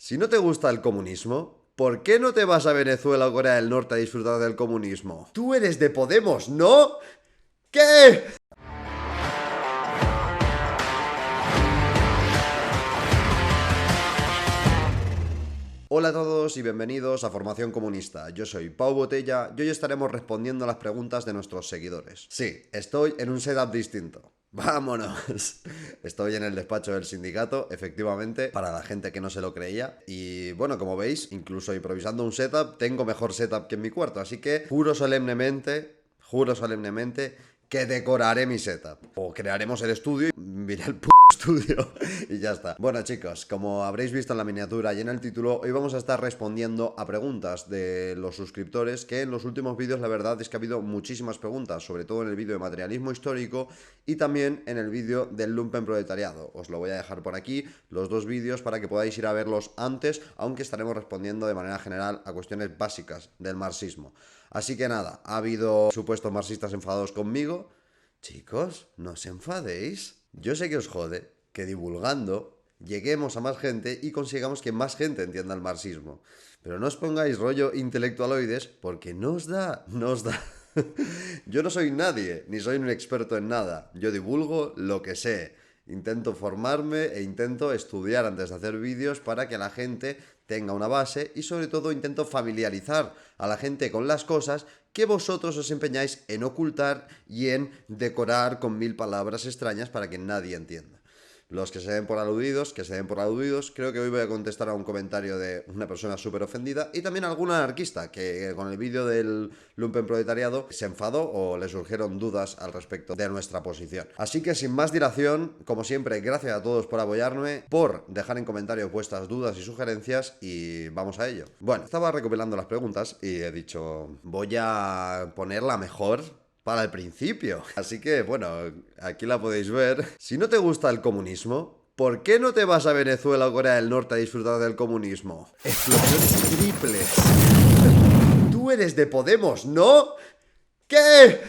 Si no te gusta el comunismo, ¿por qué no te vas a Venezuela o Corea del Norte a disfrutar del comunismo? Tú eres de Podemos, ¿no? ¿Qué? Hola a todos y bienvenidos a Formación Comunista. Yo soy Pau Botella y hoy estaremos respondiendo a las preguntas de nuestros seguidores. Sí, estoy en un setup distinto. ¡Vámonos! Estoy en el despacho del sindicato, efectivamente, para la gente que no se lo creía. Y bueno, como veis, incluso improvisando un setup, tengo mejor setup que en mi cuarto. Así que juro solemnemente que decoraré mi setup. O crearemos el estudio y miré el estudio y ya está. Bueno, chicos, como habréis visto en la miniatura y en el título, hoy vamos a estar respondiendo a preguntas de los suscriptores, que en los últimos vídeos la verdad es que ha habido muchísimas preguntas, sobre todo en el vídeo de materialismo histórico y también en el vídeo del lumpenproletariado. Os lo voy a dejar por aquí, los dos vídeos, para que podáis ir a verlos antes, aunque estaremos respondiendo de manera general a cuestiones básicas del marxismo. Así que nada, ha habido supuestos marxistas enfadados conmigo. Chicos, no os enfadéis. Yo sé que os jode que divulgando lleguemos a más gente y consigamos que más gente entienda el marxismo. Pero no os pongáis rollo intelectualoides porque no os da. Yo no soy nadie, ni soy un experto en nada. Yo divulgo lo que sé. Intento formarme e intento estudiar antes de hacer vídeos para que la gente tenga una base y sobre todo intento familiarizar a la gente con las cosas que vosotros os empeñáis en ocultar y en decorar con 1000 palabras extrañas para que nadie entienda. Los que se den por aludidos, que se den por aludidos. Creo que hoy voy a contestar a un comentario de una persona súper ofendida y también a algún anarquista que con el vídeo del lumpenproletariado se enfadó o le surgieron dudas al respecto de nuestra posición. Así que sin más dilación, como siempre, gracias a todos por apoyarme, por dejar en comentarios vuestras dudas y sugerencias y vamos a ello. Bueno, estaba recopilando las preguntas y he dicho, voy a ponerla mejor para el principio. Así que, bueno, aquí la podéis ver. Si no te gusta el comunismo, ¿por qué no te vas a Venezuela o Corea del Norte a disfrutar del comunismo? Explosiones triples. Tú eres de Podemos, ¿no? ¿Qué?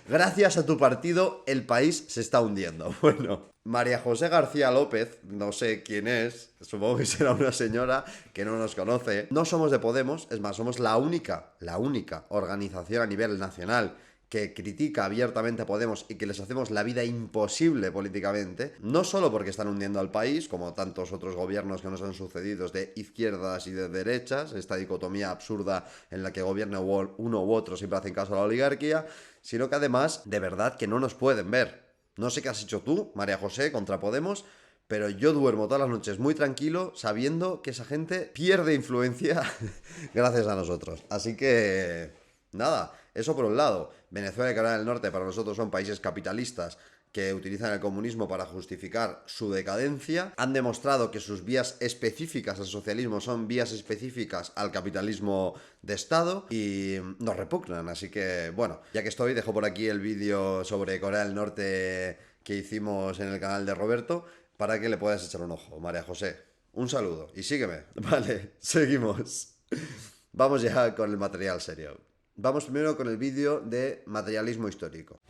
Gracias a tu partido, el país se está hundiendo. Bueno, María José García López, no sé quién es, supongo que será una señora que no nos conoce. No somos de Podemos, es más, somos la única organización a nivel nacional que critica abiertamente a Podemos y que les hacemos la vida imposible políticamente, no solo porque están hundiendo al país, como tantos otros gobiernos que nos han sucedido de izquierdas y de derechas, esta dicotomía absurda en la que gobierna uno u otro siempre hacen caso a la oligarquía, sino que además, de verdad, que no nos pueden ver. No sé qué has hecho tú, María José, contra Podemos, pero yo duermo todas las noches muy tranquilo sabiendo que esa gente pierde influencia gracias a nosotros. Así que, nada, eso por un lado. Venezuela y Corea del Norte para nosotros son países capitalistas que utilizan el comunismo para justificar su decadencia. Han demostrado que sus vías específicas al socialismo son vías específicas al capitalismo de Estado y nos repugnan. Así que, bueno, ya que estoy, dejo por aquí el vídeo sobre Corea del Norte que hicimos en el canal de Roberto para que le puedas echar un ojo, María José. Un saludo y sígueme. Vale, seguimos. Vamos ya con el material serio. Vamos primero con el vídeo de materialismo histórico.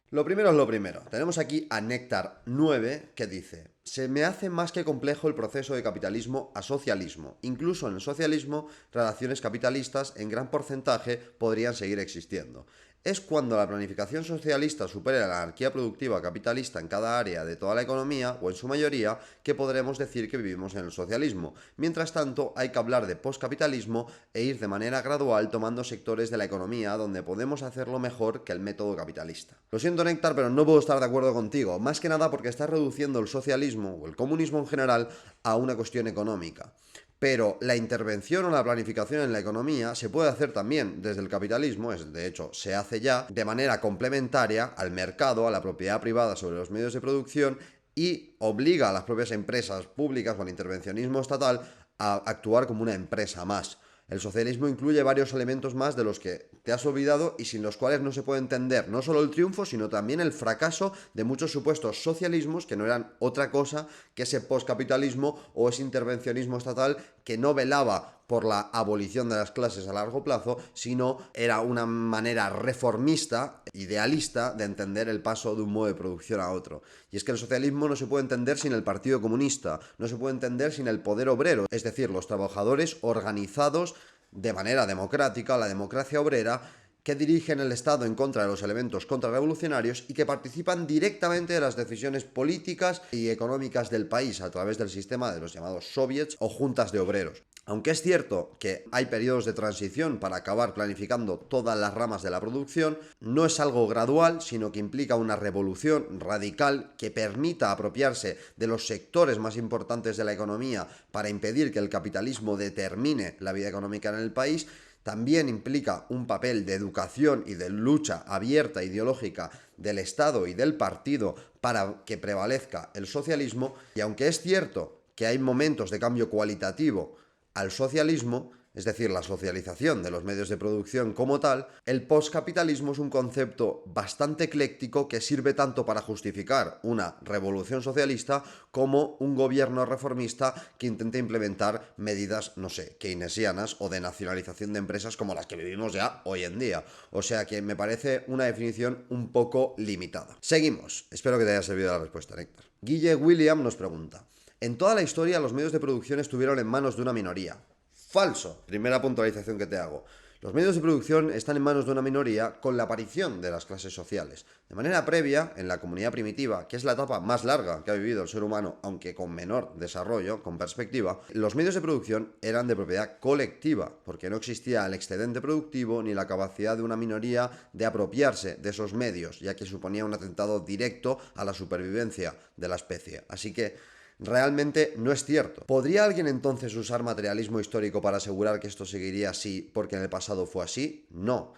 Lo primero es lo primero. Tenemos aquí a Néctar9 que dice: se me hace más que complejo el proceso de capitalismo a socialismo. Incluso en el socialismo, relaciones capitalistas en gran porcentaje podrían seguir existiendo. Es cuando la planificación socialista supere la anarquía productiva capitalista en cada área de toda la economía, o en su mayoría, que podremos decir que vivimos en el socialismo. Mientras tanto, hay que hablar de postcapitalismo e ir de manera gradual tomando sectores de la economía donde podemos hacerlo mejor que el método capitalista. Lo siento, Néctar, pero no puedo estar de acuerdo contigo, más que nada porque estás reduciendo el socialismo o el comunismo en general a una cuestión económica. Pero la intervención o la planificación en la economía se puede hacer también desde el capitalismo, de hecho se hace ya, de manera complementaria al mercado, a la propiedad privada sobre los medios de producción y obliga a las propias empresas públicas o al intervencionismo estatal a actuar como una empresa más. El socialismo incluye varios elementos más de los que te has olvidado y sin los cuales no se puede entender no solo el triunfo, sino también el fracaso de muchos supuestos socialismos que no eran otra cosa que ese postcapitalismo o ese intervencionismo estatal que no velaba por la abolición de las clases a largo plazo, sino era una manera reformista, idealista, de entender el paso de un modo de producción a otro. Y es que el socialismo no se puede entender sin el Partido Comunista, no se puede entender sin el poder obrero, es decir, los trabajadores organizados de manera democrática, la democracia obrera, que dirigen el Estado en contra de los elementos contrarrevolucionarios y que participan directamente de las decisiones políticas y económicas del país a través del sistema de los llamados soviets o juntas de obreros. Aunque es cierto que hay periodos de transición para acabar planificando todas las ramas de la producción, no es algo gradual, sino que implica una revolución radical que permita apropiarse de los sectores más importantes de la economía para impedir que el capitalismo determine la vida económica en el país. También implica un papel de educación y de lucha abierta ideológica del Estado y del partido para que prevalezca el socialismo. Y aunque es cierto que hay momentos de cambio cualitativo al socialismo, es decir, la socialización de los medios de producción como tal, el postcapitalismo es un concepto bastante ecléctico que sirve tanto para justificar una revolución socialista como un gobierno reformista que intenta implementar medidas, no sé, keynesianas o de nacionalización de empresas como las que vivimos ya hoy en día. O sea que me parece una definición un poco limitada. Seguimos. Espero que te haya servido la respuesta, Néctar. Guille William nos pregunta: en toda la historia los medios de producción estuvieron en manos de una minoría. Falso. Primera puntualización que te hago. Los medios de producción están en manos de una minoría con la aparición de las clases sociales. De manera previa, en la comunidad primitiva, que es la etapa más larga que ha vivido el ser humano, aunque con menor desarrollo, con perspectiva, los medios de producción eran de propiedad colectiva, porque no existía el excedente productivo ni la capacidad de una minoría de apropiarse de esos medios, ya que suponía un atentado directo a la supervivencia de la especie. Así que realmente no es cierto. ¿Podría alguien entonces usar materialismo histórico para asegurar que esto seguiría así porque en el pasado fue así? No.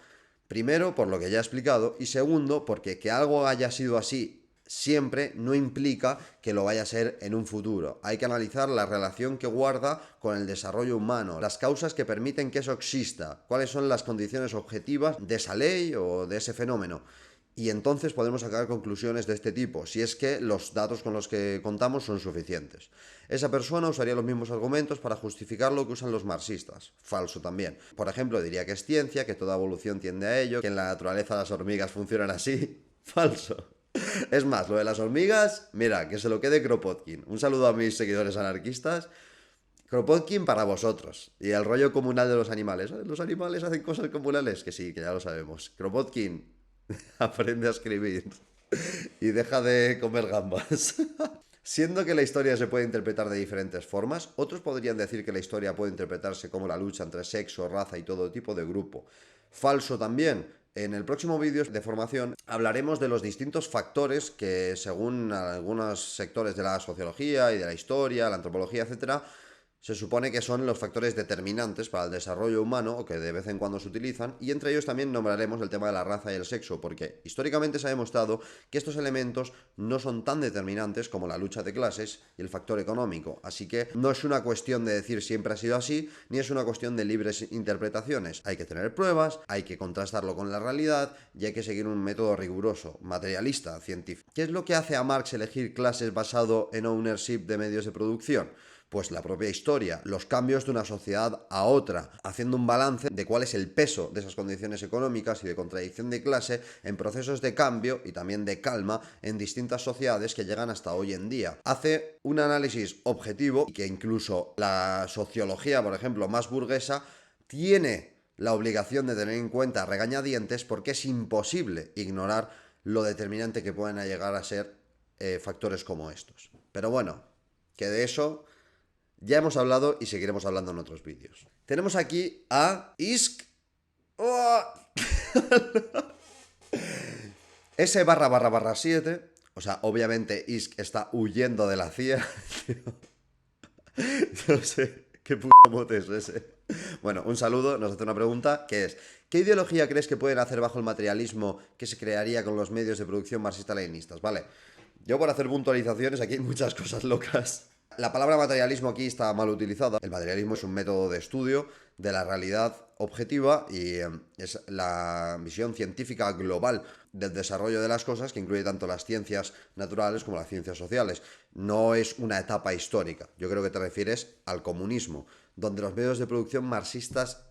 Primero, por lo que ya he explicado, y segundo, porque que algo haya sido así siempre no implica que lo vaya a ser en un futuro. Hay que analizar la relación que guarda con el desarrollo humano, las causas que permiten que eso exista, cuáles son las condiciones objetivas de esa ley o de ese fenómeno. Y entonces podemos sacar conclusiones de este tipo, si es que los datos con los que contamos son suficientes. Esa persona usaría los mismos argumentos para justificar lo que usan los marxistas. Falso también. Por ejemplo, diría que es ciencia, que toda evolución tiende a ello, que en la naturaleza las hormigas funcionan así. Falso. Es más, lo de las hormigas, mira, que se lo quede Kropotkin. Un saludo a mis seguidores anarquistas. Kropotkin para vosotros. Y el rollo comunal de los animales. ¿Los animales hacen cosas comunales? Que sí, que ya lo sabemos. Kropotkin, aprende a escribir y deja de comer gambas. Siendo que la historia se puede interpretar de diferentes formas, otros podrían decir que la historia puede interpretarse como la lucha entre sexo, raza y todo tipo de grupo. Falso también. En el próximo vídeo de formación hablaremos de los distintos factores que, según algunos sectores de la sociología y de la historia, la antropología, etc., se supone que son los factores determinantes para el desarrollo humano, o que de vez en cuando se utilizan, y entre ellos también nombraremos el tema de la raza y el sexo, porque históricamente se ha demostrado que estos elementos no son tan determinantes como la lucha de clases y el factor económico. Así que no es una cuestión de decir siempre ha sido así, ni es una cuestión de libres interpretaciones. Hay que tener pruebas, hay que contrastarlo con la realidad y hay que seguir un método riguroso, materialista, científico. ¿Qué es lo que hace a Marx elegir clases basado en ownership de medios de producción? Pues la propia historia, los cambios de una sociedad a otra, haciendo un balance de cuál es el peso de esas condiciones económicas y de contradicción de clase en procesos de cambio y también de calma en distintas sociedades que llegan hasta hoy en día. Hace un análisis objetivo que incluso la sociología, por ejemplo, más burguesa, tiene la obligación de tener en cuenta a regañadientes porque es imposible ignorar lo determinante que pueden llegar a ser factores como estos. Pero bueno, que de eso ya hemos hablado y seguiremos hablando en otros vídeos. Tenemos aquí a Isk S//7. O sea, obviamente Isk está huyendo de la CIA. No sé qué puto mote es ese. Bueno, un saludo, nos hace una pregunta que es: ¿qué ideología crees que pueden hacer bajo el materialismo que se crearía con los medios de producción marxista-leninistas? Vale, yo por hacer puntualizaciones aquí hay muchas cosas locas. La palabra materialismo aquí está mal utilizada. El materialismo es un método de estudio de la realidad objetiva y es la visión científica global del desarrollo de las cosas, que incluye tanto las ciencias naturales como las ciencias sociales. No es una etapa histórica. Yo creo que te refieres al comunismo, donde los medios de producción marxistas,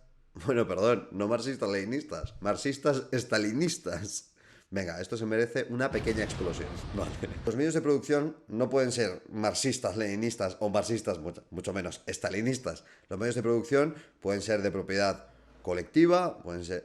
bueno, perdón, no marxistas-leninistas, marxistas-estalinistas. Venga, esto se merece una pequeña explosión. Vale. Los medios de producción no pueden ser marxistas, leninistas o marxistas, mucho menos estalinistas. Los medios de producción pueden ser de propiedad colectiva, pueden ser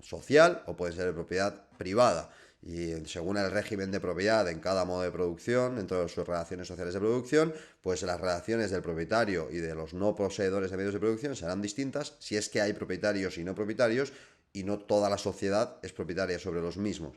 social o pueden ser de propiedad privada. Y según el régimen de propiedad en cada modo de producción, dentro de sus relaciones sociales de producción, pues las relaciones del propietario y de los no poseedores de medios de producción serán distintas si es que hay propietarios y no propietarios y no toda la sociedad es propietaria sobre los mismos.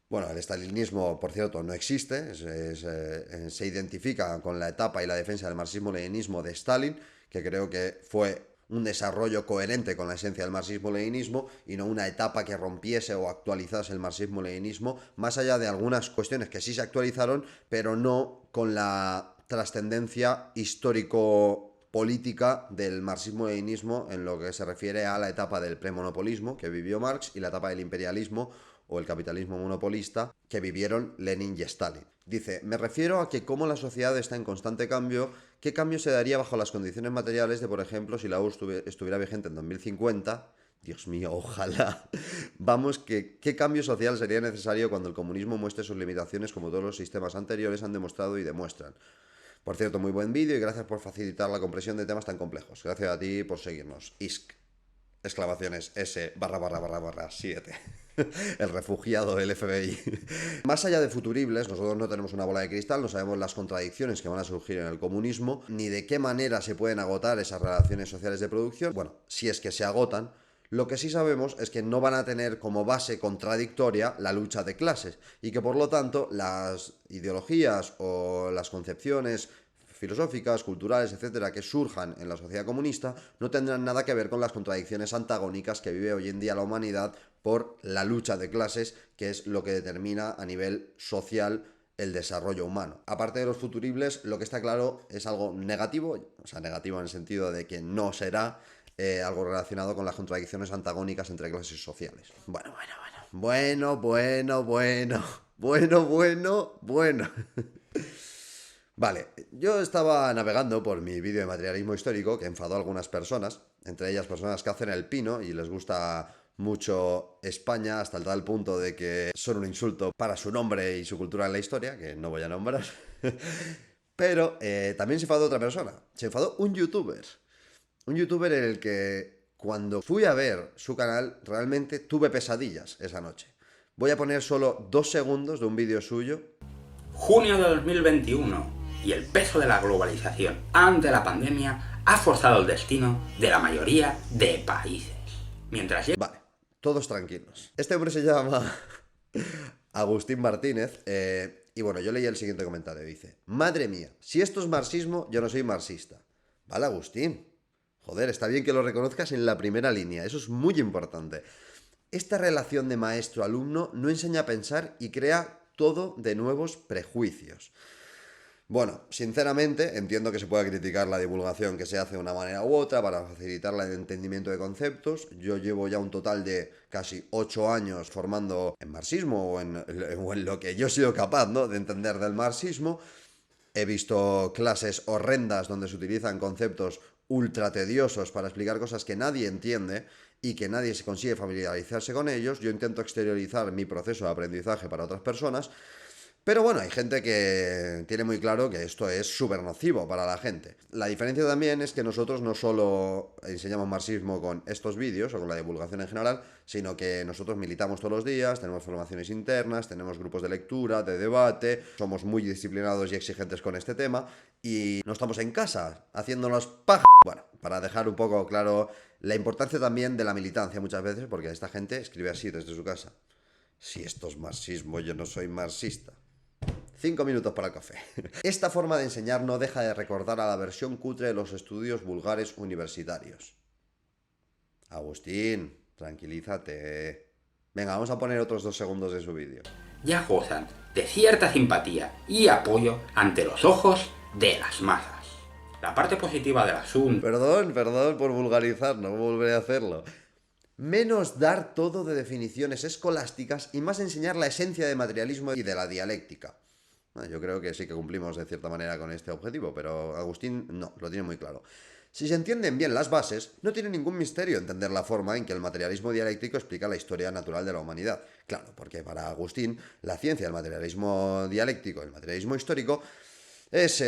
Bueno, el estalinismo, por cierto, no existe, se identifica con la etapa y la defensa del marxismo-leninismo de Stalin, que creo que fue un desarrollo coherente con la esencia del marxismo-leninismo y no una etapa que rompiese o actualizase el marxismo-leninismo, más allá de algunas cuestiones que sí se actualizaron, pero no con la trascendencia histórico-política del marxismo-leninismo en lo que se refiere a la etapa del premonopolismo que vivió Marx y la etapa del imperialismo o el capitalismo monopolista que vivieron Lenin y Stalin. Dice, me refiero a que como la sociedad está en constante cambio, ¿qué cambio se daría bajo las condiciones materiales de, por ejemplo, si la EU estuviera vigente en 2050? Dios mío, ojalá. Vamos, ¿qué cambio social sería necesario cuando el comunismo muestre sus limitaciones como todos los sistemas anteriores han demostrado y demuestran? Por cierto, muy buen vídeo y gracias por facilitar la comprensión de temas tan complejos. Gracias a ti por seguirnos. ISK. Exclamaciones S ///7. El refugiado del FBI. Más allá de futuribles, nosotros no tenemos una bola de cristal, no sabemos las contradicciones que van a surgir en el comunismo, ni de qué manera se pueden agotar esas relaciones sociales de producción. Bueno, si es que se agotan, lo que sí sabemos es que no van a tener como base contradictoria la lucha de clases y que por lo tanto las ideologías o las concepciones filosóficas, culturales, etcétera, que surjan en la sociedad comunista, no tendrán nada que ver con las contradicciones antagónicas que vive hoy en día la humanidad por la lucha de clases, que es lo que determina a nivel social el desarrollo humano. Aparte de los futuribles, lo que está claro es algo negativo, o sea, negativo en el sentido de que no será algo relacionado con las contradicciones antagónicas entre clases sociales. Bueno. Vale, yo estaba navegando por mi vídeo de materialismo histórico que enfadó a algunas personas, entre ellas personas que hacen el pino y les gusta mucho España hasta el tal punto de que son un insulto para su nombre y su cultura en la historia, que no voy a nombrar. Pero también se enfadó otra persona, se enfadó un youtuber en el que cuando fui a ver su canal realmente tuve pesadillas esa noche. Voy a poner solo 2 segundos de un vídeo suyo. Junio de 2021 y el peso de la globalización ante la pandemia ha forzado el destino de la mayoría de países. Vale, todos tranquilos. Este hombre se llama Agustín Martínez y bueno, yo leí el siguiente comentario. Dice, madre mía, si esto es marxismo, yo no soy marxista. Vale, Agustín. Joder, está bien que lo reconozcas en la primera línea, eso es muy importante. Esta relación de maestro-alumno no enseña a pensar y crea todo de nuevos prejuicios. Bueno, sinceramente entiendo que se pueda criticar la divulgación que se hace de una manera u otra para facilitar el entendimiento de conceptos. Yo llevo ya un total de casi 8 años formando en marxismo o en lo que yo he sido capaz, ¿no?, de entender del marxismo. He visto clases horrendas donde se utilizan conceptos ultra tediosos para explicar cosas que nadie entiende y que nadie se consigue familiarizarse con ellos. Yo intento exteriorizar mi proceso de aprendizaje para otras personas. Pero bueno, hay gente que tiene muy claro que esto es súper nocivo para la gente. La diferencia también es que nosotros no solo enseñamos marxismo con estos vídeos o con la divulgación en general, sino que nosotros militamos todos los días, tenemos formaciones internas, tenemos grupos de lectura, de debate, somos muy disciplinados y exigentes con este tema y no estamos en casa haciéndonos paja. Bueno, para dejar un poco claro la importancia también de la militancia muchas veces, porque esta gente escribe así desde su casa. Si esto es marxismo, yo no soy marxista. 5 minutos para el café. Esta forma de enseñar no deja de recordar a la versión cutre de los estudios vulgares universitarios. Agustín, tranquilízate. Venga, vamos a poner otros 2 segundos de su vídeo. Ya gozan de cierta simpatía y apoyo ante los ojos de las masas. La parte positiva del asunto... Perdón por vulgarizar, no volveré a hacerlo. Menos dar todo de definiciones escolásticas y más enseñar la esencia del materialismo y de la dialéctica. Yo creo que sí que cumplimos de cierta manera con este objetivo, pero Agustín no, lo tiene muy claro. Si se entienden bien las bases, no tiene ningún misterio entender la forma en que el materialismo dialéctico explica la historia natural de la humanidad. Claro, porque para Agustín, la ciencia del materialismo dialéctico, el materialismo histórico, es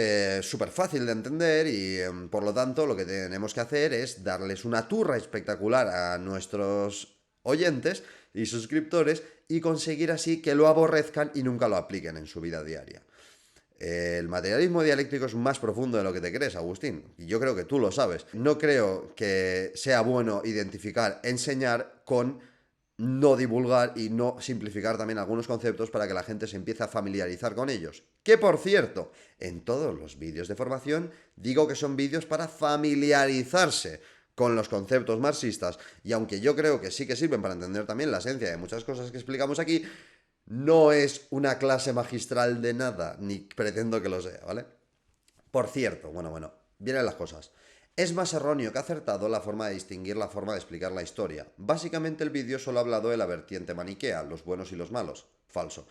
súper fácil de entender y por lo tanto lo que tenemos que hacer es darles una turra espectacular a nuestros oyentes y suscriptores y conseguir así que lo aborrezcan y nunca lo apliquen en su vida diaria. El materialismo dialéctico es más profundo de lo que te crees, Agustín, y yo creo que tú lo sabes. No creo que sea bueno identificar, enseñar con no divulgar y no simplificar también algunos conceptos para que la gente se empiece a familiarizar con ellos. Que por cierto, en todos los vídeos de formación digo que son vídeos para familiarizarse con los conceptos marxistas, y aunque yo creo que sí que sirven para entender también la esencia de muchas cosas que explicamos aquí, no es una clase magistral de nada, ni pretendo que lo sea, ¿vale? Por cierto, bueno, vienen las cosas. Es más erróneo que acertado la forma de distinguir la forma de explicar la historia. Básicamente el vídeo solo ha hablado de la vertiente maniquea, los buenos y los malos. Falso.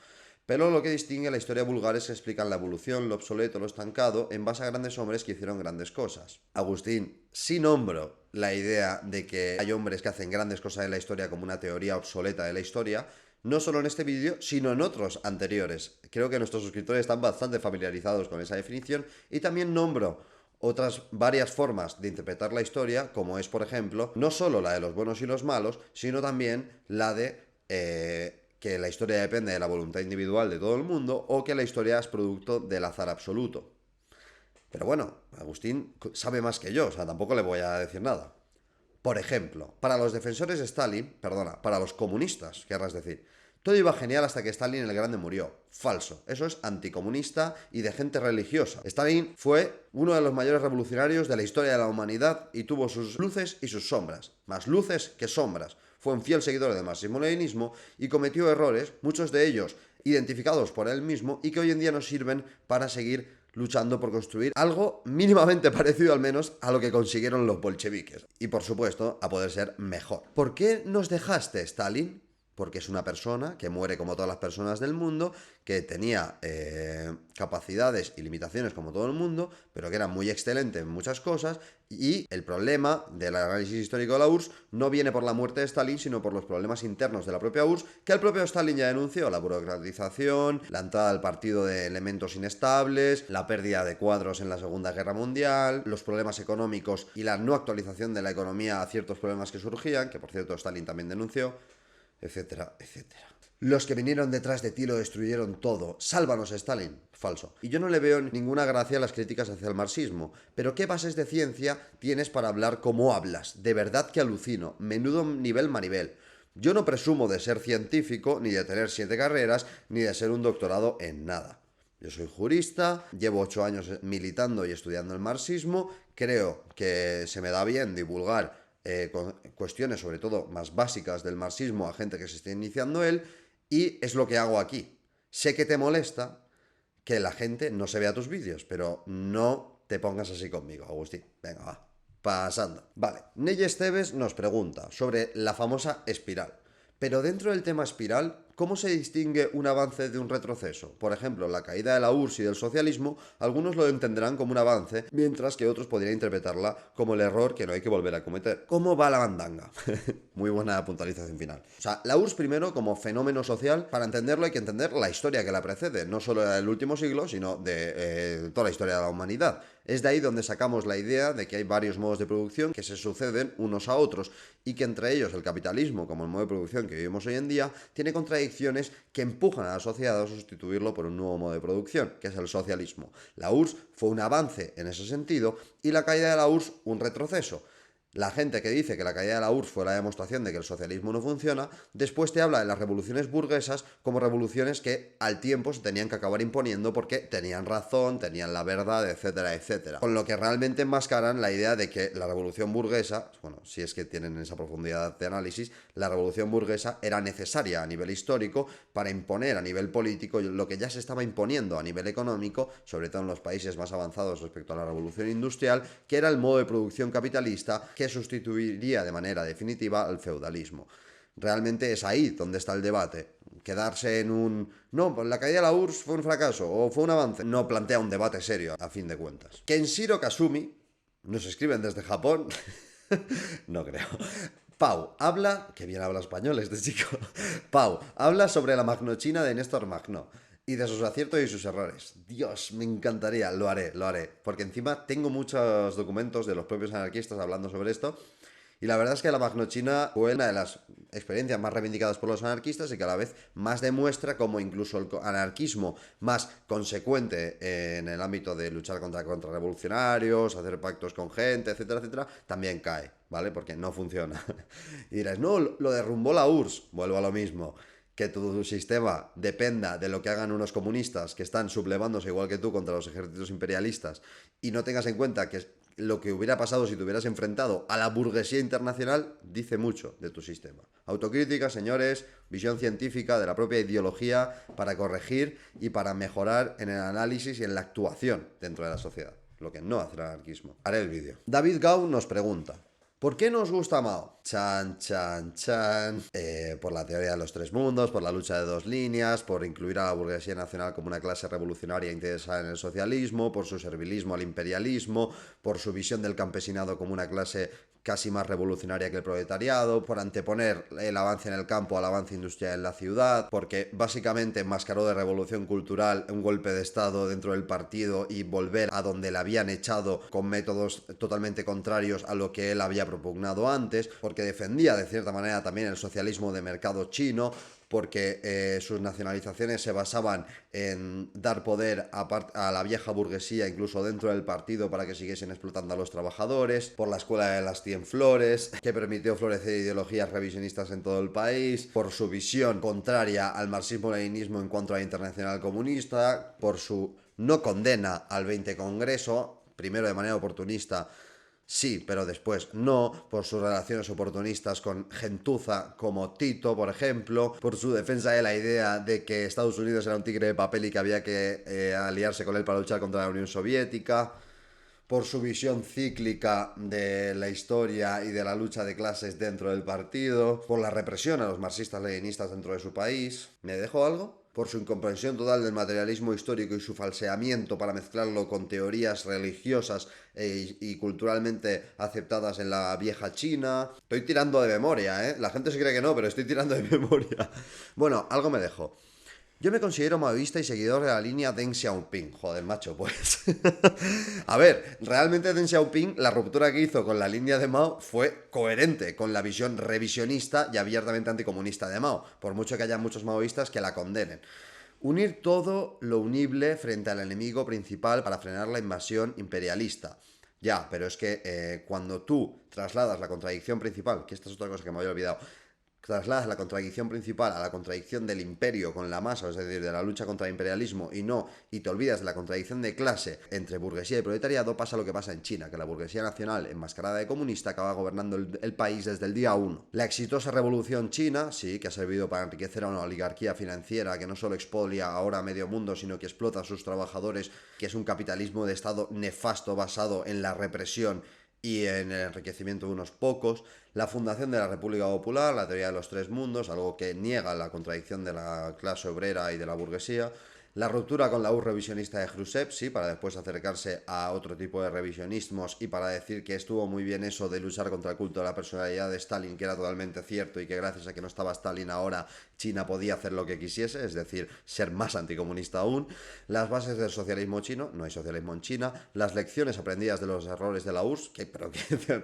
Pero lo que distingue la historia vulgar es que explican la evolución, lo obsoleto, lo estancado, en base a grandes hombres que hicieron grandes cosas. Agustín, sí nombro la idea de que hay hombres que hacen grandes cosas en la historia como una teoría obsoleta de la historia, no solo en este vídeo, sino en otros anteriores. Creo que nuestros suscriptores están bastante familiarizados con esa definición y también nombro otras varias formas de interpretar la historia, como es, por ejemplo, no solo la de los buenos y los malos, sino también la de que la historia depende de la voluntad individual de todo el mundo o que la historia es producto del azar absoluto. Pero bueno, Agustín sabe más que yo, o sea, tampoco le voy a decir nada. Por ejemplo, para los defensores de Stalin, para los comunistas, querrás decir, todo iba genial hasta que Stalin el Grande murió. Falso. Eso es anticomunista y de gente religiosa. Stalin fue uno de los mayores revolucionarios de la historia de la humanidad y tuvo sus luces y sus sombras. Más luces que sombras. Fue un fiel seguidor del marxismo-leninismo y cometió errores, muchos de ellos identificados por él mismo y que hoy en día nos sirven para seguir luchando por construir algo mínimamente parecido al menos a lo que consiguieron los bolcheviques. Y por supuesto, a poder ser mejor. ¿Por qué nos dejaste, Stalin? Porque es una persona que muere como todas las personas del mundo, que tenía capacidades y limitaciones como todo el mundo, pero que era muy excelente en muchas cosas, y el problema del análisis histórico de la URSS no viene por la muerte de Stalin, sino por los problemas internos de la propia URSS, que el propio Stalin ya denunció: la burocratización, la entrada al partido de elementos inestables, la pérdida de cuadros en la Segunda Guerra Mundial, los problemas económicos y la no actualización de la economía a ciertos problemas que surgían, que por cierto Stalin también denunció, etcétera, etcétera. Los que vinieron detrás de ti lo destruyeron todo. Sálvanos, Stalin. Falso. Y yo no le veo ninguna gracia a las críticas hacia el marxismo. Pero ¿qué bases de ciencia tienes para hablar como hablas? De verdad que alucino. Menudo nivel manivel. Yo no presumo de ser científico, ni de tener 7 carreras, ni de ser un doctorado en nada. Yo soy jurista, llevo 8 años militando y estudiando el marxismo, creo que se me da bien divulgar con cuestiones sobre todo más básicas del marxismo a gente que se esté iniciando él, y es lo que hago aquí. Sé que te molesta que la gente no se vea tus vídeos, pero no te pongas así conmigo, Agustín. Venga, va, pasando. Vale, Ney Esteves nos pregunta sobre la famosa espiral. Pero dentro del tema espiral, ¿cómo se distingue un avance de un retroceso? Por ejemplo, la caída de la URSS y del socialismo, algunos lo entenderán como un avance, mientras que otros podrían interpretarla como el error que no hay que volver a cometer. ¿Cómo va la mandanga? Muy buena puntualización final. O sea, la URSS primero como fenómeno social, para entenderlo hay que entender la historia que la precede, no solo del último siglo, sino de toda la historia de la humanidad. Es de ahí donde sacamos la idea de que hay varios modos de producción que se suceden unos a otros y que entre ellos el capitalismo, como el modo de producción que vivimos hoy en día, tiene contradicciones que empujan a la sociedad a sustituirlo por un nuevo modo de producción, que es el socialismo. La URSS fue un avance en ese sentido y la caída de la URSS un retroceso. La gente que dice que la caída de la URSS fue la demostración de que el socialismo no funciona, después te habla de las revoluciones burguesas como revoluciones que al tiempo se tenían que acabar imponiendo porque tenían razón, tenían la verdad, etcétera, etcétera. Con lo que realmente enmascaran la idea de que la revolución burguesa, bueno, si es que tienen esa profundidad de análisis, la revolución burguesa era necesaria a nivel histórico para imponer a nivel político lo que ya se estaba imponiendo a nivel económico, sobre todo en los países más avanzados respecto a la revolución industrial, que era el modo de producción capitalista que sustituiría de manera definitiva al feudalismo. Realmente es ahí donde está el debate. Quedarse en un... No, pues la caída de la URSS fue un fracaso o fue un avance. No plantea un debate serio, a fin de cuentas. Kenshiro Kasumi, nos escriben desde Japón. No creo. Pau, habla... Que bien habla español este chico. Pau, habla sobre la Magnochina de Néstor Magno y de sus aciertos y sus errores. Dios, me encantaría, lo haré, porque encima tengo muchos documentos de los propios anarquistas hablando sobre esto, y la verdad es que la Magnochina fue una de las experiencias más reivindicadas por los anarquistas y que a la vez más demuestra cómo incluso el anarquismo más consecuente en el ámbito de luchar contra contrarrevolucionarios, hacer pactos con gente, etcétera, etcétera, también cae, ¿vale? Porque no funciona. Y dirás, no, lo derrumbó la URSS, vuelvo a lo mismo. Que tu sistema dependa de lo que hagan unos comunistas que están sublevándose igual que tú contra los ejércitos imperialistas y no tengas en cuenta que lo que hubiera pasado si te hubieras enfrentado a la burguesía internacional, dice mucho de tu sistema. Autocrítica, señores, visión científica de la propia ideología para corregir y para mejorar en el análisis y en la actuación dentro de la sociedad, lo que no hace el anarquismo. Haré el vídeo. David Gau nos pregunta: ¿por qué nos gusta Mao? Chan, chan, chan. Por la teoría de los tres mundos, por la lucha de dos líneas, por incluir a la burguesía nacional como una clase revolucionaria interesada en el socialismo, por su servilismo al imperialismo, por su visión del campesinado como una clase casi más revolucionaria que el proletariado, por anteponer el avance en el campo al avance industrial en la ciudad, porque básicamente enmascaró de revolución cultural un golpe de estado dentro del partido y volver a donde le habían echado con métodos totalmente contrarios a lo que él había propugnado antes, porque defendía de cierta manera también el socialismo de mercado chino, porque sus nacionalizaciones se basaban en dar poder a la vieja burguesía incluso dentro del partido para que siguiesen explotando a los trabajadores, por la escuela de las 100 flores, que permitió florecer ideologías revisionistas en todo el país, por su visión contraria al marxismo-leninismo en cuanto a la internacional comunista, por su no condena al 20 Congreso, primero de manera oportunista, sí, pero después no, por sus relaciones oportunistas con gentuza como Tito, por ejemplo, por su defensa de la idea de que Estados Unidos era un tigre de papel y que había que aliarse con él para luchar contra la Unión Soviética, por su visión cíclica de la historia y de la lucha de clases dentro del partido, por la represión a los marxistas-leninistas dentro de su país. ¿Me dejo algo? Por su incomprensión total del materialismo histórico y su falseamiento para mezclarlo con teorías religiosas y culturalmente aceptadas en la vieja China. Estoy tirando de memoria, ¿eh? La gente se cree que no, pero estoy tirando de memoria. Bueno, algo me dejo. Yo me considero maoísta y seguidor de la línea Deng Xiaoping. Joder, macho, pues. A ver, realmente Deng Xiaoping, la ruptura que hizo con la línea de Mao fue coherente con la visión revisionista y abiertamente anticomunista de Mao, por mucho que haya muchos maoístas que la condenen. Unir todo lo unible frente al enemigo principal para frenar la invasión imperialista. Ya, pero es que cuando tú trasladas la contradicción principal, que esta es otra cosa que me había olvidado, trasladas la contradicción principal a la contradicción del imperio con la masa, es decir, de la lucha contra el imperialismo y te olvidas de la contradicción de clase entre burguesía y proletariado, pasa lo que pasa en China, que la burguesía nacional enmascarada de comunista acaba gobernando el país desde el día 1. La exitosa revolución china, sí, que ha servido para enriquecer a una oligarquía financiera que no solo expolia ahora a medio mundo, sino que explota a sus trabajadores, que es un capitalismo de estado nefasto basado en la represión y en el enriquecimiento de unos pocos, la fundación de la República Popular, la teoría de los tres mundos, algo que niega la contradicción de la clase obrera y de la burguesía, la ruptura con la URSS revisionista de Khrushchev, sí, para después acercarse a otro tipo de revisionismos y para decir que estuvo muy bien eso de luchar contra el culto de la personalidad de Stalin, que era totalmente cierto y que gracias a que no estaba Stalin ahora China podía hacer lo que quisiese, es decir, ser más anticomunista aún, las bases del socialismo chino, no hay socialismo en China, las lecciones aprendidas de los errores de la URSS,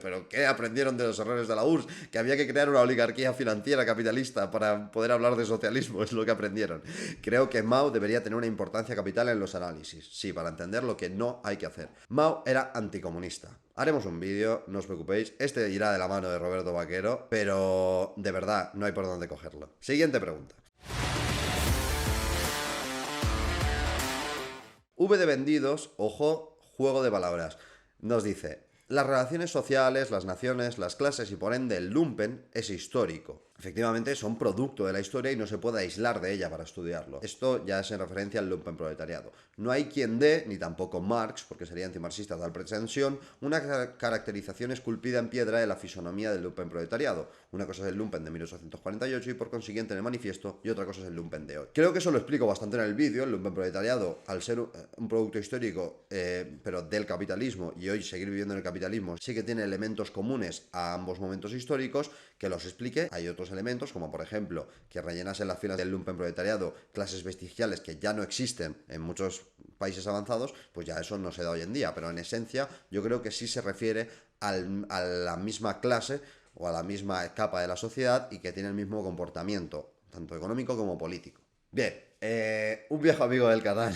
¿pero qué aprendieron de los errores de la URSS? Que había que crear una oligarquía financiera capitalista para poder hablar de socialismo, es lo que aprendieron. Creo que Mao debería tener tiene una importancia capital en los análisis. Sí, para entender lo que no hay que hacer. Mao era anticomunista. Haremos un vídeo, no os preocupéis, este irá de la mano de Roberto Vaquero, pero de verdad no hay por dónde cogerlo. Siguiente pregunta. V de vendidos, ojo, juego de palabras. Nos dice: las relaciones sociales, las naciones, las clases y por ende el lumpen es histórico. Efectivamente, son producto de la historia y no se puede aislar de ella para estudiarlo. Esto ya es en referencia al lumpen proletariado. No hay quien dé, ni tampoco Marx, porque sería antimarxista tal pretensión, una caracterización esculpida en piedra de la fisonomía del lumpen proletariado. Una cosa es el lumpen de 1848 y por consiguiente en el manifiesto, y otra cosa es el lumpen de hoy. Creo que eso lo explico bastante en el vídeo. El lumpen proletariado, al ser un producto histórico, pero del capitalismo, y hoy seguir viviendo en el capitalismo, sí que tiene elementos comunes a ambos momentos históricos, que los explique. Hay otros elementos, como por ejemplo que rellenasen las filas del lumpen proletariado clases vestigiales que ya no existen en muchos países avanzados, pues ya eso no se da hoy en día, pero en esencia yo creo que sí se refiere a la misma clase o a la misma capa de la sociedad y que tiene el mismo comportamiento, tanto económico como político. Bien, un viejo amigo del canal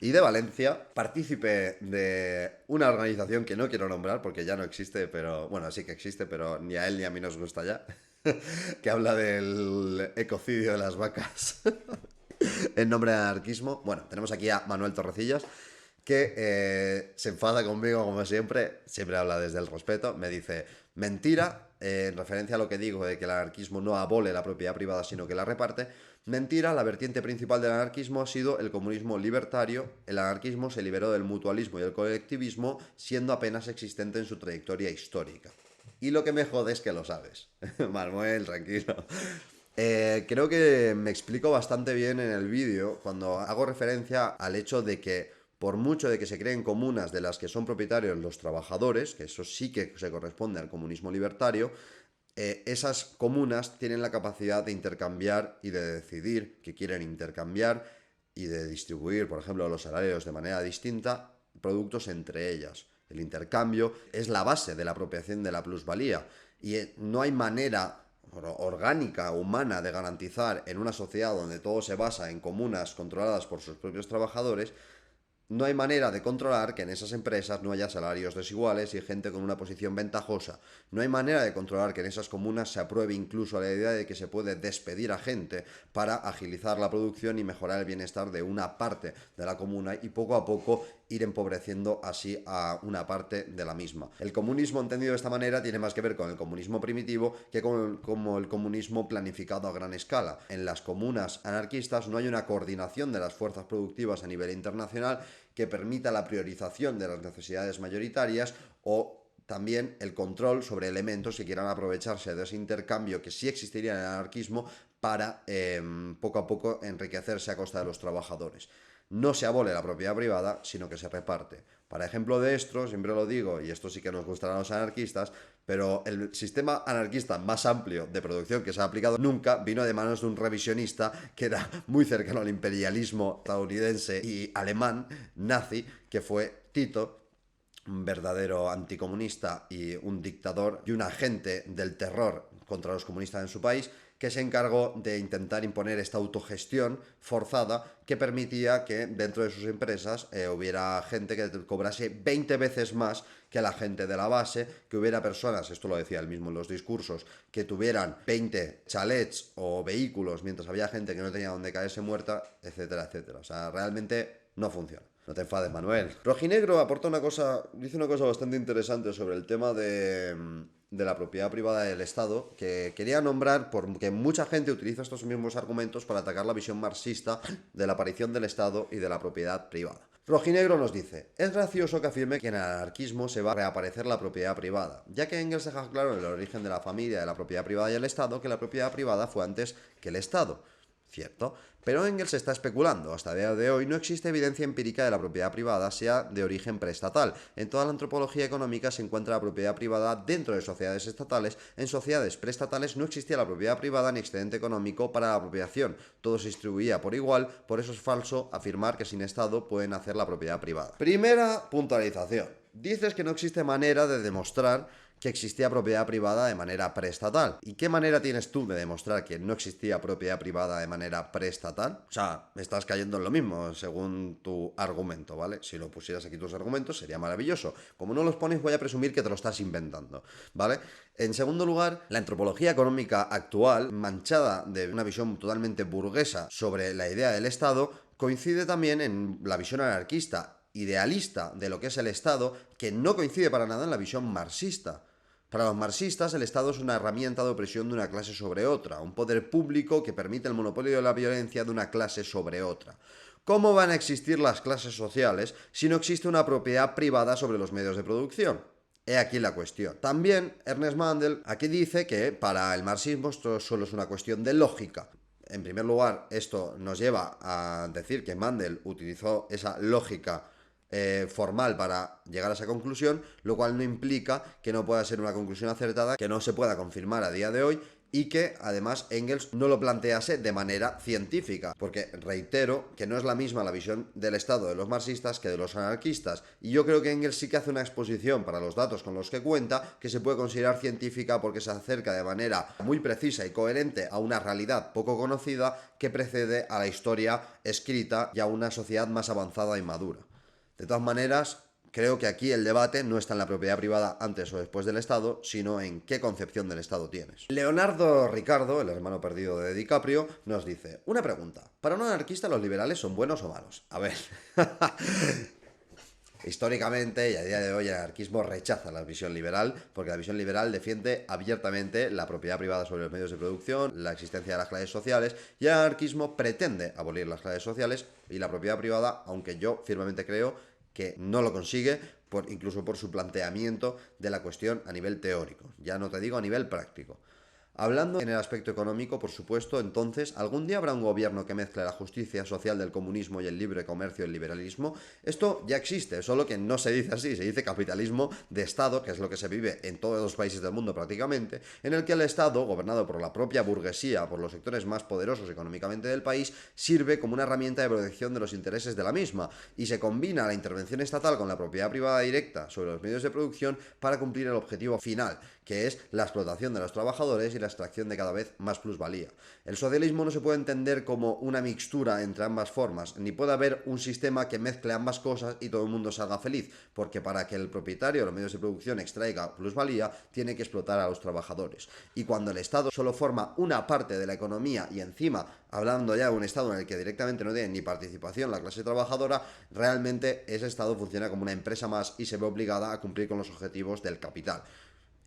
y de Valencia, partícipe de una organización que no quiero nombrar porque ya no existe, pero bueno, sí que existe, pero ni a él ni a mí nos gusta ya, que habla del ecocidio de las vacas en nombre del anarquismo. Bueno, tenemos aquí a Manuel Torrecillas, que se enfada conmigo como siempre habla desde el respeto, me dice: mentira, en referencia a lo que digo de que el anarquismo no abole la propiedad privada sino que la reparte. Mentira, la vertiente principal del anarquismo ha sido el comunismo libertario. El anarquismo se liberó del mutualismo y del colectivismo, siendo apenas existente en su trayectoria histórica. Y lo que me jode es que lo sabes. Manuel, tranquilo. Creo que me explico bastante bien en el vídeo cuando hago referencia al hecho de que por mucho de que se creen comunas de las que son propietarios los trabajadores, que eso sí que se corresponde al comunismo libertario, esas comunas tienen la capacidad de intercambiar y de decidir que quieren intercambiar y de distribuir, por ejemplo, los salarios de manera distinta, productos entre ellas. El intercambio es la base de la apropiación de la plusvalía y no hay manera orgánica, humana, de garantizar en una sociedad donde todo se basa en comunas controladas por sus propios trabajadores. No hay manera de controlar que en esas empresas no haya salarios desiguales y gente con una posición ventajosa. No hay manera de controlar que en esas comunas se apruebe incluso la idea de que se puede despedir a gente para agilizar la producción y mejorar el bienestar de una parte de la comuna y poco a poco ir empobreciendo así a una parte de la misma. El comunismo entendido de esta manera tiene más que ver con el comunismo primitivo que como el comunismo planificado a gran escala. En las comunas anarquistas no hay una coordinación de las fuerzas productivas a nivel internacional que permita la priorización de las necesidades mayoritarias o también el control sobre elementos que quieran aprovecharse de ese intercambio que sí existiría en el anarquismo para poco a poco enriquecerse a costa de los trabajadores. No se abole la propiedad privada, sino que se reparte. Para ejemplo de esto, siempre lo digo, y esto sí que nos gustará a los anarquistas, pero el sistema anarquista más amplio de producción que se ha aplicado nunca vino de manos de un revisionista que era muy cercano al imperialismo estadounidense y alemán, nazi, que fue Tito, un verdadero anticomunista y un dictador y un agente del terror contra los comunistas en su país, que se encargó de intentar imponer esta autogestión forzada que permitía que dentro de sus empresas hubiera gente que cobrase 20 veces más que la gente de la base, que hubiera personas, esto lo decía él mismo en los discursos, que tuvieran 20 chalets o vehículos mientras había gente que no tenía donde caerse muerta, etcétera, etcétera. O sea, realmente no funciona. No te enfades, Manuel. Rojinegro aporta dice una cosa bastante interesante sobre el tema de la propiedad privada del Estado, que quería nombrar porque mucha gente utiliza estos mismos argumentos para atacar la visión marxista de la aparición del Estado y de la propiedad privada. Rojinegro nos dice: es gracioso que afirme que en el anarquismo se va a reaparecer la propiedad privada, ya que Engels deja claro en el origen de la familia, de la propiedad privada y el Estado que la propiedad privada fue antes que el Estado. Cierto, pero Engels está especulando. Hasta el día de hoy no existe evidencia empírica de la propiedad privada sea de origen preestatal. En toda la antropología económica se encuentra la propiedad privada dentro de sociedades estatales. En sociedades preestatales no existía la propiedad privada ni excedente económico para la apropiación. Todo se distribuía por igual, por eso es falso afirmar que sin Estado pueden hacer la propiedad privada. Primera puntualización. Dices que no existe manera de demostrar que existía propiedad privada de manera preestatal. ¿Y qué manera tienes tú de demostrar que no existía propiedad privada de manera preestatal? O sea, estás cayendo en lo mismo según tu argumento, ¿vale? Si lo pusieras aquí tus argumentos sería maravilloso. Como no los pones, voy a presumir que te lo estás inventando, ¿vale? En segundo lugar, la antropología económica actual, manchada de una visión totalmente burguesa sobre la idea del Estado, coincide también en la visión anarquista, idealista de lo que es el Estado, que no coincide para nada en la visión marxista. Para los marxistas, el Estado es una herramienta de opresión de una clase sobre otra, un poder público que permite el monopolio de la violencia de una clase sobre otra. ¿Cómo van a existir las clases sociales si no existe una propiedad privada sobre los medios de producción? He aquí la cuestión. También Ernest Mandel aquí dice que para el marxismo esto solo es una cuestión de lógica. En primer lugar, esto nos lleva a decir que Mandel utilizó esa lógica formal para llegar a esa conclusión, lo cual no implica que no pueda ser una conclusión acertada, que no se pueda confirmar a día de hoy y que además Engels no lo plantease de manera científica, porque reitero que no es la misma la visión del Estado de los marxistas que de los anarquistas, y yo creo que Engels sí que hace una exposición para los datos con los que cuenta que se puede considerar científica porque se acerca de manera muy precisa y coherente a una realidad poco conocida que precede a la historia escrita y a una sociedad más avanzada y madura. De todas maneras, creo que aquí el debate no está en la propiedad privada antes o después del Estado, sino en qué concepción del Estado tienes. Leonardo Ricardo, el hermano perdido de DiCaprio, nos dice: una pregunta, ¿para un anarquista los liberales son buenos o malos? A ver... Históricamente y a día de hoy el anarquismo rechaza la visión liberal porque la visión liberal defiende abiertamente la propiedad privada sobre los medios de producción, la existencia de las clases sociales, y el anarquismo pretende abolir las clases sociales y la propiedad privada, aunque yo firmemente creo que no lo consigue, incluso por su planteamiento de la cuestión a nivel teórico, ya no te digo a nivel práctico. Hablando en el aspecto económico, por supuesto, entonces, ¿algún día habrá un gobierno que mezcle la justicia social del comunismo y el libre comercio y el liberalismo? Esto ya existe, solo que no se dice así, se dice capitalismo de Estado, que es lo que se vive en todos los países del mundo prácticamente, en el que el Estado, gobernado por la propia burguesía, por los sectores más poderosos económicamente del país, sirve como una herramienta de protección de los intereses de la misma, y se combina la intervención estatal con la propiedad privada directa sobre los medios de producción para cumplir el objetivo final, que es la explotación de los trabajadores y la extracción de cada vez más plusvalía. El socialismo no se puede entender como una mixtura entre ambas formas, ni puede haber un sistema que mezcle ambas cosas y todo el mundo salga feliz, porque para que el propietario de los medios de producción extraiga plusvalía, tiene que explotar a los trabajadores. Y cuando el Estado solo forma una parte de la economía y encima, hablando ya de un Estado en el que directamente no tiene ni participación la clase trabajadora, realmente ese Estado funciona como una empresa más y se ve obligada a cumplir con los objetivos del capital.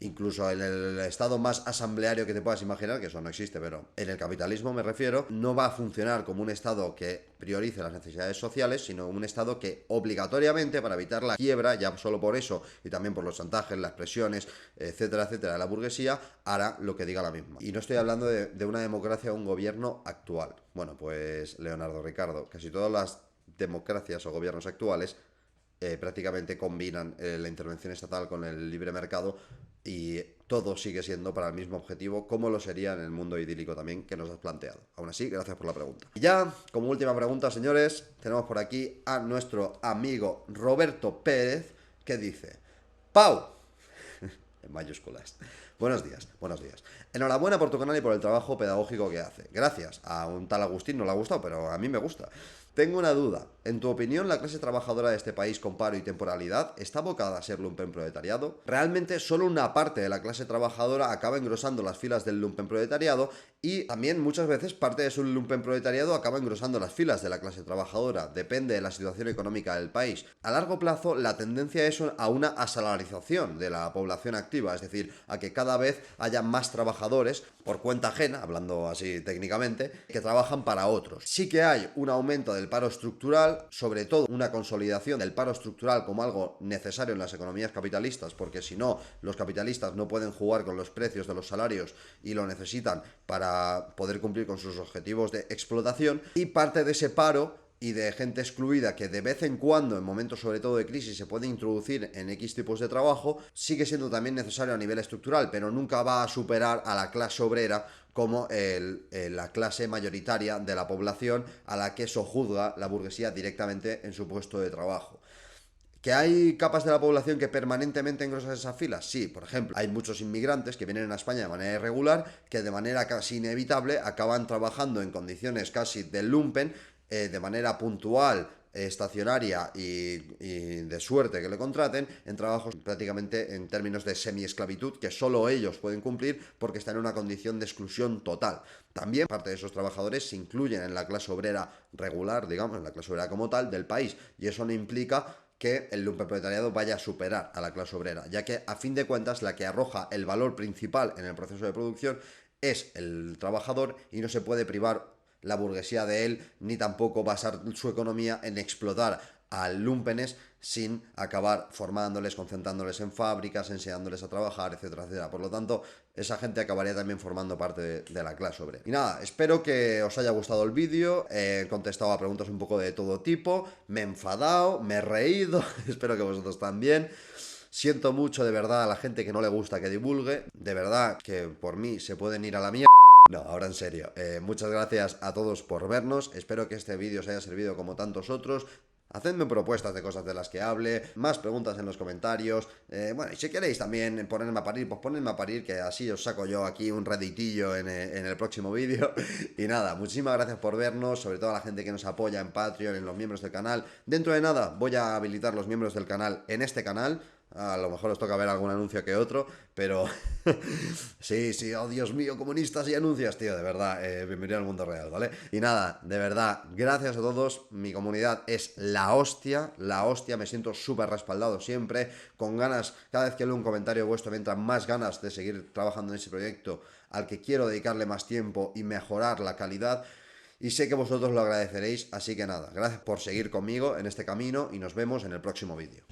Incluso en el estado más asambleario que te puedas imaginar, que eso no existe, pero en el capitalismo me refiero, no va a funcionar como un estado que priorice las necesidades sociales, sino un estado que obligatoriamente, para evitar la quiebra, ya solo por eso, y también por los chantajes, las presiones, etcétera, etcétera, de la burguesía, hará lo que diga la misma. Y no estoy hablando de una democracia o un gobierno actual. Bueno, pues Leonardo Ricardo, casi todas las democracias o gobiernos actuales prácticamente combinan la intervención estatal con el libre mercado y todo sigue siendo para el mismo objetivo, como lo sería en el mundo idílico también que nos has planteado. Aún así, gracias por la pregunta. Y ya, como última pregunta, señores, tenemos por aquí a nuestro amigo Roberto Pérez, que dice: Pau, en mayúsculas, buenos días, buenos días. Enhorabuena por tu canal y por el trabajo pedagógico que hace. Gracias. A un tal Agustín no le ha gustado, pero a mí me gusta. Tengo una duda. En tu opinión, ¿la clase trabajadora de este país con paro y temporalidad está abocada a ser lumpenproletariado? Realmente solo una parte de la clase trabajadora acaba engrosando las filas del lumpenproletariado y también muchas veces parte de su lumpenproletariado acaba engrosando las filas de la clase trabajadora. Depende de la situación económica del país. A largo plazo, la tendencia es a una asalarización de la población activa, es decir, a que cada vez haya más trabajadores por cuenta ajena, hablando así técnicamente, que trabajan para otros. Sí que hay un aumento del paro estructural, sobre todo una consolidación del paro estructural como algo necesario en las economías capitalistas, porque si no, los capitalistas no pueden jugar con los precios de los salarios y lo necesitan para poder cumplir con sus objetivos de explotación, y parte de ese paro y de gente excluida que de vez en cuando, en momentos sobre todo de crisis, se puede introducir en X tipos de trabajo, sigue siendo también necesario a nivel estructural, pero nunca va a superar a la clase obrera como la clase mayoritaria de la población a la que sojuzga la burguesía directamente en su puesto de trabajo. ¿Que hay capas de la población que permanentemente engrosan esas filas? Sí, por ejemplo, hay muchos inmigrantes que vienen a España de manera irregular, que de manera casi inevitable acaban trabajando en condiciones casi de lumpen, de manera puntual, estacionaria y de suerte que le contraten en trabajos prácticamente en términos de semi-esclavitud que solo ellos pueden cumplir porque están en una condición de exclusión total. También parte de esos trabajadores se incluyen en la clase obrera regular, digamos, en la clase obrera como tal del país, y eso no implica que el lumpenproletariado vaya a superar a la clase obrera, ya que a fin de cuentas la que arroja el valor principal en el proceso de producción es el trabajador y no se puede privar la burguesía de él, ni tampoco basar su economía en explotar a lúmpenes sin acabar formándoles, concentrándoles en fábricas, enseñándoles a trabajar, etcétera, etcétera. Por lo tanto, esa gente acabaría también formando parte de la clase obrera. Y nada, espero que os haya gustado el vídeo, he contestado a preguntas un poco de todo tipo, me he enfadado, me he reído, espero que vosotros también. Siento mucho de verdad a la gente que no le gusta que divulgue, de verdad que por mí se pueden ir a la mierda. No, ahora en serio, muchas gracias a todos por vernos, espero que este vídeo os haya servido como tantos otros. Hacedme propuestas de cosas de las que hable, más preguntas en los comentarios, bueno, y si queréis también ponerme a parir, pues ponedme a parir, que así os saco yo aquí un reditillo en el próximo vídeo. Y nada, muchísimas gracias por vernos, sobre todo a la gente que nos apoya en Patreon, en los miembros del canal. Dentro de nada voy a habilitar los miembros del canal en este canal. A lo mejor os toca ver algún anuncio que otro, pero sí, oh Dios mío, comunistas y anuncios, tío, de verdad, bienvenido al mundo real, ¿vale? Y nada, de verdad, gracias a todos, mi comunidad es la hostia, me siento súper respaldado siempre, con ganas, cada vez que leo un comentario vuestro me entran más ganas de seguir trabajando en ese proyecto al que quiero dedicarle más tiempo y mejorar la calidad. Y sé que vosotros lo agradeceréis, así que nada, gracias por seguir conmigo en este camino y nos vemos en el próximo vídeo.